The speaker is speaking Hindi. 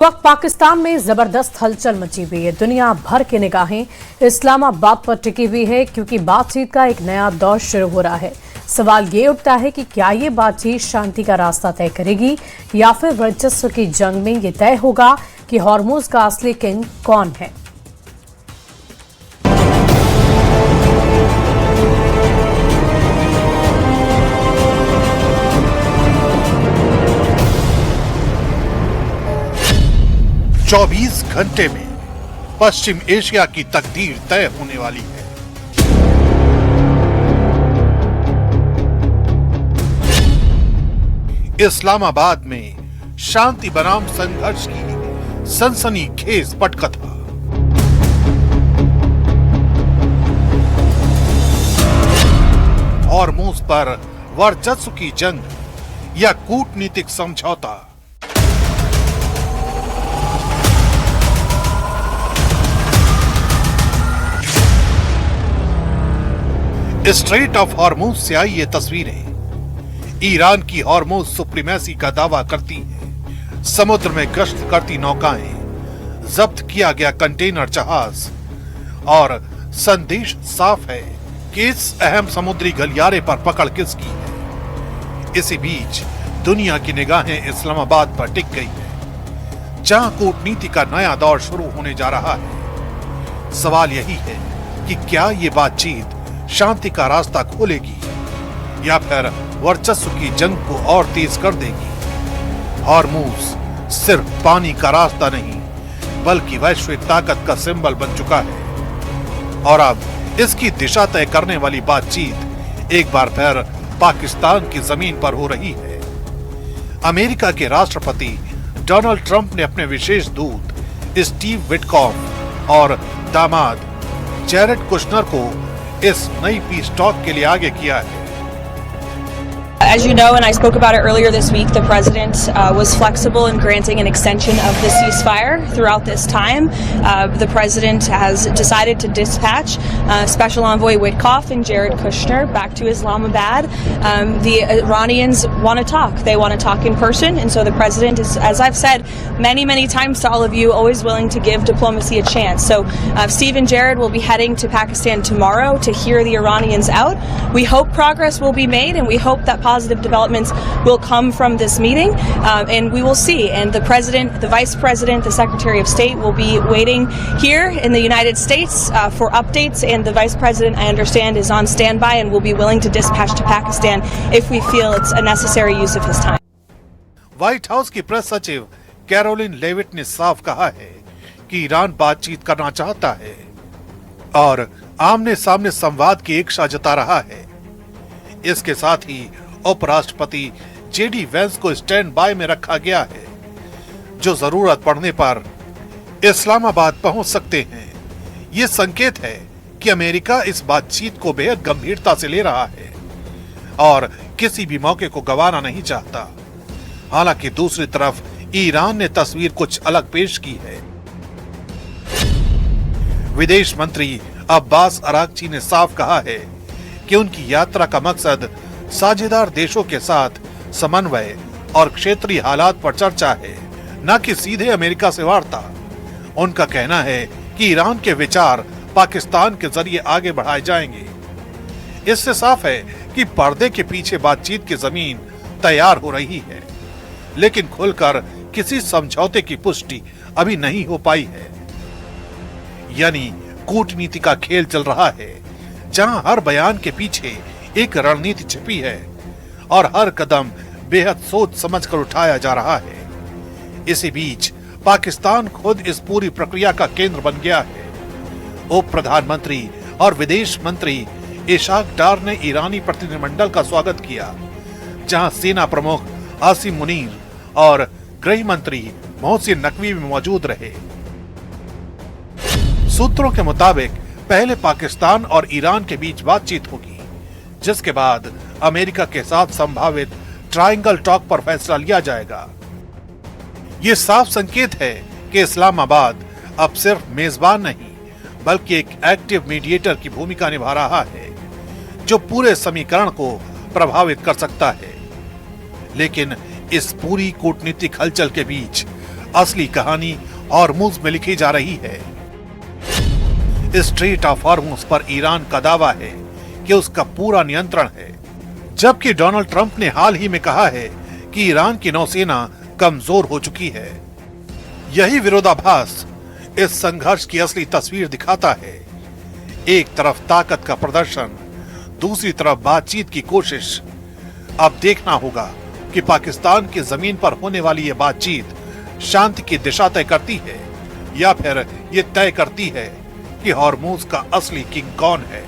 वक्त पाकिस्तान में जबरदस्त हलचल मची हुई है। दुनिया भर की निगाहें इस्लामाबाद पर टिकी हुई है क्योंकि बातचीत का एक नया दौर शुरू हो रहा है। सवाल ये उठता है कि क्या ये बातचीत शांति का रास्ता तय करेगी या फिर वर्चस्व की जंग में ये तय होगा कि हॉर्मुज का असली किंग कौन है। चौबीस घंटे में पश्चिम एशिया की तकदीर तय होने वाली है। इस्लामाबाद में शांति बनाम संघर्ष की सनसनीखेज पटकथा। हॉर्मुज पर वर्चस्व की जंग या कूटनीतिक समझौता। स्ट्रेट ऑफ हॉर्मुज से आई ये तस्वीरें ईरान की हॉर्मुज सुप्रीमेसी का दावा करती हैं। समुद्र में गश्त करती नौकाएं, जब्त किया गया कंटेनर जहाज और संदेश साफ है कि इस अहम समुद्री गलियारे पर पकड़ किसकी है। इसी बीच दुनिया की निगाहें इस्लामाबाद पर टिक गई है, जहां कूटनीति का नया दौर शुरू होने जा रहा है। सवाल यही है कि क्या ये बातचीत शांति का रास्ता खोलेगी या फिर वर्चस्व की जंग को और तेज कर देगी। हॉर्मुज सिर्फ पानी का रास्ता नहीं बल्कि वैश्विक ताकत का सिंबल बन चुका है और अब इसकी दिशा तय करने वाली बातचीत एक बार फिर पाकिस्तान की जमीन पर हो रही है। अमेरिका के राष्ट्रपति डोनाल्ड ट्रंप ने अपने विशेष दूत स्टीव विटकॉफ और दामाद जेरेड कुशनर को इस नई पीस टॉक के लिए आगे किया है। As you know, and I spoke about it earlier this week, the president was flexible in granting an extension of the ceasefire throughout this time. The president has decided to dispatch Special Envoy Witkoff and Jared Kushner back to Islamabad. The Iranians want to talk. They want to talk in person, and so the president is, as I've said many times to all of you, always willing to give diplomacy a chance. So Steve and Jared will be heading to Pakistan tomorrow to hear the Iranians out. We hope progress will be made, and we hope that positive developments will come from this meeting, and we will see. And the president, the vice president, the secretary of state will be waiting here in the United States for updates, and the vice president, I understand, is on standby and will be willing to dispatch to Pakistan if we feel it's a necessary use of his time. White house की प्रेस सचिव कैरोलिन लेविट ने साफ कहा है कि ईरान बातचीत करना चाहता है और आमने सामने संवाद की इच्छा जता रहा है। इसके साथ ही उपराष्ट्रपति जेडी वेंस को स्टैंड बाय में रखा गया है, जो जरूरत पड़ने पर इस्लामाबाद पहुंच सकते हैं। ये संकेत है कि अमेरिका इस बातचीत को बेहद गंभीरता से ले रहा है और किसी भी मौके को गंवाना नहीं चाहता। हालांकि दूसरी तरफ ईरान ने तस्वीर कुछ अलग पेश की है। विदेश मंत्री अब्बास अरागची ने साफ कहा है कि उनकी यात्रा का मकसद साझेदार देशों के साथ समन्वय और क्षेत्रीय हालात पर चर्चा है, न कि सीधे अमेरिका से वार्ता। उनका कहना है कि ईरान के विचार पाकिस्तान के जरिए आगे बढ़ाए जाएंगे। इससे साफ है कि पर्दे के पीछे बातचीत की जमीन तैयार हो रही है, लेकिन खुलकर किसी समझौते की पुष्टि अभी नहीं हो पाई है। यानी कूटनीति का खेल चल रहा है, जहां हर बयान के पीछे एक रणनीति छिपी है और हर कदम बेहद सोच समझकर उठाया जा रहा है। इसी बीच पाकिस्तान खुद इस पूरी प्रक्रिया का केंद्र बन गया है। उप प्रधानमंत्री और विदेश मंत्री इशाक डार ने ईरानी प्रतिनिधिमंडल का स्वागत किया, जहां सेना प्रमुख आसिम मुनीर और गृह मंत्री मोहसिन नकवी भी मौजूद रहे। सूत्रों के मुताबिक पहले पाकिस्तान और ईरान के बीच बातचीत होगी, जिसके बाद अमेरिका के साथ संभावित ट्रायंगल टॉक पर फैसला लिया जाएगा। ये साफ संकेत है कि इस्लामाबाद अब सिर्फ मेजबान नहीं बल्कि एक एक्टिव मीडिएटर की भूमिका निभा रहा है, जो पूरे समीकरण को प्रभावित कर सकता है। लेकिन इस पूरी कूटनीतिक हलचल के बीच असली कहानी हॉर्मुज में लिखी जा रही है। स्ट्रेट ऑफ हॉर्मुज पर ईरान का दावा है कि उसका पूरा नियंत्रण है, जबकि डोनाल्ड ट्रंप ने हाल ही में कहा है कि ईरान की नौसेना कमजोर हो चुकी है। यही विरोधाभास इस संघर्ष की असली तस्वीर दिखाता है। एक तरफ ताकत का प्रदर्शन, दूसरी तरफ बातचीत की कोशिश। अब देखना होगा कि पाकिस्तान की जमीन पर होने वाली ये बातचीत शांति की दिशा तय करती है या फिर ये तय करती है कि हॉर्मुज का असली किंग कौन है।